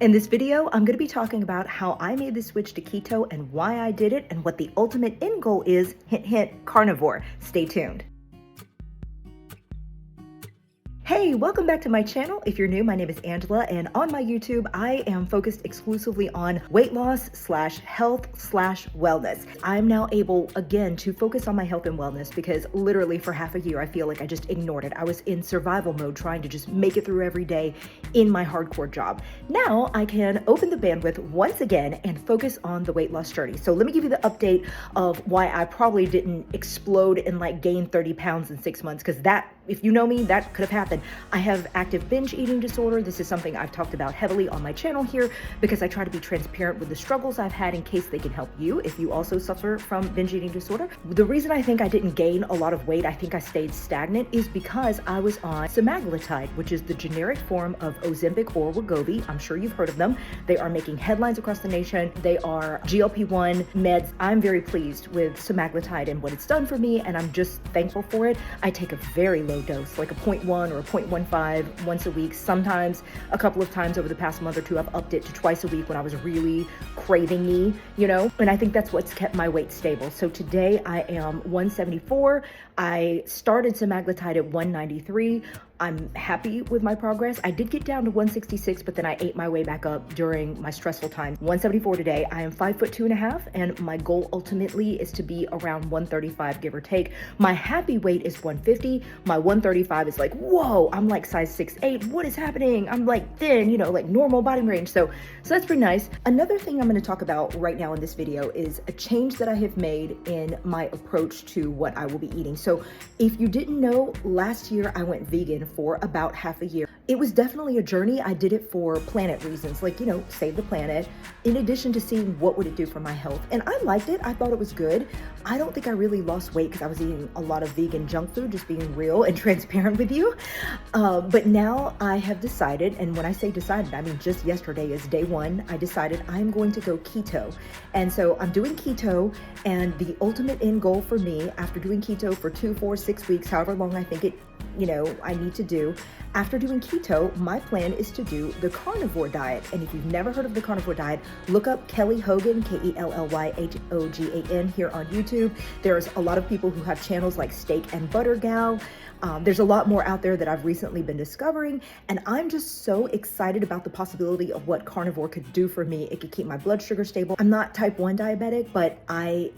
In this video, I'm going to be talking about how I made the switch to keto and why I did it and what the ultimate end goal is, hint, hint, carnivore. Stay tuned. Hey, welcome back to my channel. If you're new, my name is Angela, and on my YouTube, I am focused exclusively on weight loss / health / wellness. I'm now able, again, to focus on my health and wellness because literally for half a year, I feel like I just ignored it. I was in survival mode, trying to just make it through every day in my hardcore job. Now I can open the bandwidth once again and focus on the weight loss journey. So let me give you the update of why I probably didn't explode and gain 30 pounds in 6 months, because that, if you know me, that could have happened. I have active binge eating disorder. This is something I've talked about heavily on my channel here because I try to be transparent with the struggles I've had in case they can help you if you also suffer from binge eating disorder. The reason I think I didn't gain a lot of weight, I think I stayed stagnant, is because I was on semaglutide, which is the generic form of Ozempic or Wegovy. I'm sure you've heard of them. They are making headlines across the nation. They are GLP-1 meds. I'm very pleased with semaglutide and what it's done for me, and I'm just thankful for it. I take a very low dose, like a 0.1 or a 0.15 once a week. Sometimes a couple of times over the past month or two, I've upped it to twice a week when I was really craving me, and I think that's what's kept my weight stable. So today I am 174. I started semaglutide at 193. I'm happy with my progress. I did get down to 166, but then I ate my way back up during my stressful time. 174 today. I am 5'2.5", and my goal ultimately is to be around 135, give or take. My happy weight is 150. My 135 is like, whoa, I'm like size 6'8". What is happening? I'm like thin, like normal body range. So that's pretty nice. Another thing I'm going to talk about right now in this video is a change that I have made in my approach to what I will be eating. So if you didn't know, last year I went vegan for about half a year. It was definitely a journey. I did it for planet reasons, save the planet, in addition to seeing what would it do for my health. And I liked it. I thought it was good. I don't think I really lost weight because I was eating a lot of vegan junk food, just being real and transparent with you. But now I have decided, and when I say decided, I mean just yesterday is day one, I decided I'm going to go keto. And so I'm doing keto, and the ultimate end goal for me after doing keto for 2, 4, 6 weeks, however long I think it I need to do. After doing keto, my plan is to do the carnivore diet. And if you've never heard of the carnivore diet, look up Kelly Hogan, Kellyyhogan here on YouTube. There's a lot of people who have channels like Steak and Butter Gal. There's a lot more out there that I've recently been discovering, and I'm just so excited about the possibility of what carnivore could do for me. It could keep my blood sugar stable. I'm not type 1 diabetic, but I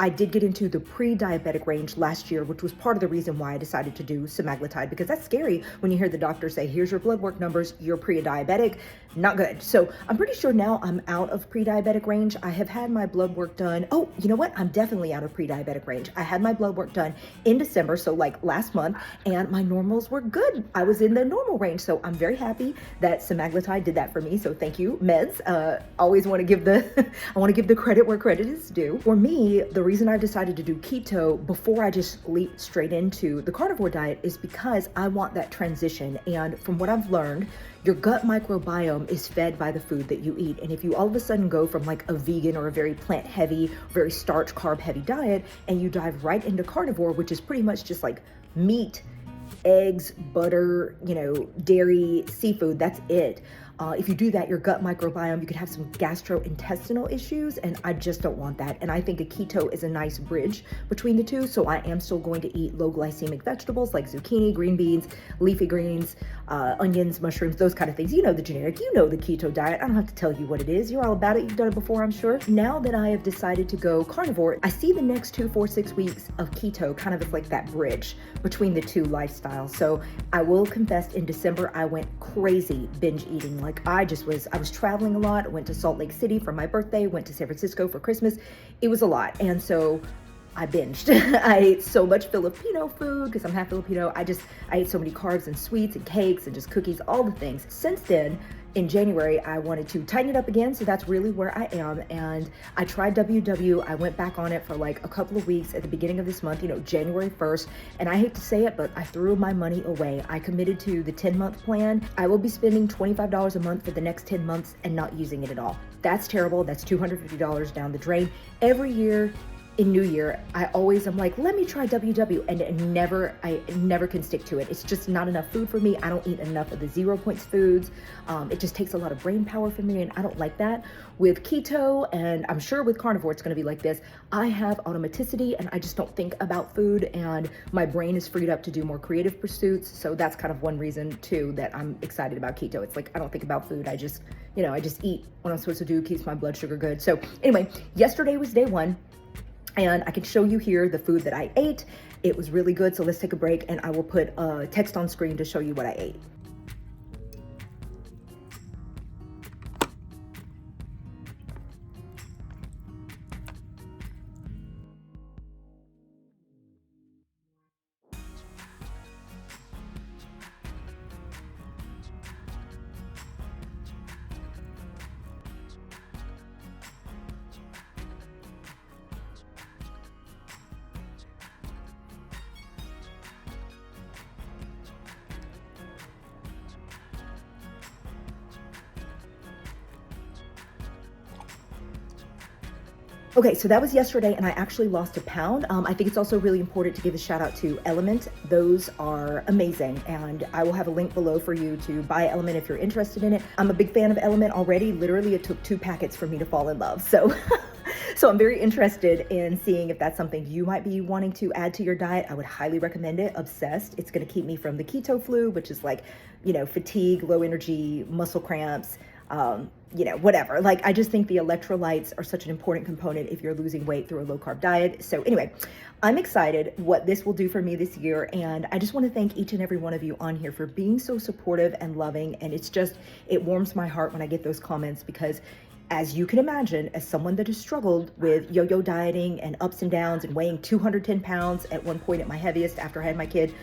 did get into the pre-diabetic range last year, which was part of the reason why I decided to do semaglutide, because that's scary when you hear the doctor say, here's your blood work numbers, you're pre-diabetic. Not good. So I'm pretty sure now I'm out of pre-diabetic range. I have had my blood work done. Oh, you know what? I'm definitely out of pre-diabetic range. I had my blood work done in December, so last month, and my normals were good. I was in the normal range, so I'm very happy that semaglutide did that for me. So thank you, meds. Always want to give I want to give the credit where credit is due. For me, the reason I've decided to do keto before I just leap straight into the carnivore diet is because I want that transition. And from what I've learned, your gut microbiome is fed by the food that you eat. And if you all of a sudden go from a vegan or a very plant heavy, very starch carb heavy diet, and you dive right into carnivore, which is pretty much just meat, eggs, butter, dairy, seafood, that's it. If you do that, your gut microbiome, you could have some gastrointestinal issues, and I just don't want that. And I think a keto is a nice bridge between the two. So I am still going to eat low glycemic vegetables like zucchini, green beans, leafy greens, onions, mushrooms, those kind of things. The generic, the keto diet. I don't have to tell you what it is. You're all about it. You've done it before, I'm sure. Now that I have decided to go carnivore, I see the next 2, 4, 6 weeks of keto kind of as that bridge between the two lifestyles. So I will confess, in December, I went crazy binge eating. I was traveling a lot. I went to Salt Lake City for my birthday, went to San Francisco for Christmas. It was a lot. And so I binged. I ate so much Filipino food because I'm half Filipino. I ate so many carbs and sweets and cakes and just cookies, all the things. Since then, in January, I wanted to tighten it up again, so that's really where I am. And I tried WW. I went back on it for a couple of weeks at the beginning of this month, January 1st. And I hate to say it, but I threw my money away. I committed to the 10-month plan. I will be spending $25 a month for the next 10 months and not using it at all. That's terrible. That's $250 down the drain. Every year, in New Year, I'm like, let me try WW, and I never can stick to it. It's just not enough food for me. I don't eat enough of the 0 points foods. It just takes a lot of brain power for me, and I don't like that. With keto, and I'm sure with carnivore, it's gonna be like this. I have automaticity, and I just don't think about food, and my brain is freed up to do more creative pursuits. So that's kind of one reason too that I'm excited about keto. It's like, I don't think about food. I just eat what I'm supposed to do, keeps my blood sugar good. So anyway, yesterday was day one. And I can show you here the food that I ate. It was really good. So let's take a break, and I will put a text on screen to show you what I ate. Okay, so that was yesterday, and I actually lost a pound. I think it's also really important to give a shout out to Element. Those are amazing, and I will have a link below for you to buy Element if you're interested in it. I'm a big fan of Element already. Literally, it took 2 packets for me to fall in love. So, so I'm very interested in seeing if that's something you might be wanting to add to your diet. I would highly recommend it. Obsessed. It's going to keep me from the keto flu, which is like, fatigue, low energy, muscle cramps, whatever. Like, I just think the electrolytes are such an important component if you're losing weight through a low carb diet. So anyway, I'm excited what this will do for me this year. And I just want to thank each and every one of you on here for being so supportive and loving. And it warms my heart when I get those comments, because as you can imagine, as someone that has struggled with yo-yo dieting and ups and downs and weighing 210 pounds at one point at my heaviest after I had my kid,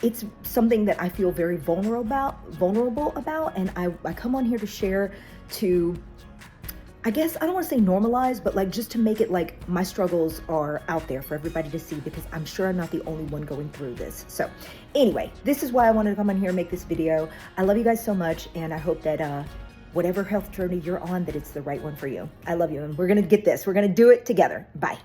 it's something that I feel very vulnerable about, and I come on here to share, to, I guess, I don't want to say normalize, but like just to make it like my struggles are out there for everybody to see, because I'm sure I'm not the only one going through this. So anyway, this is why I wanted to come on here and make this video. I love you guys so much, and I hope that whatever health journey you're on, that it's the right one for you. I love you, and we're gonna get this. We're gonna do it together. Bye.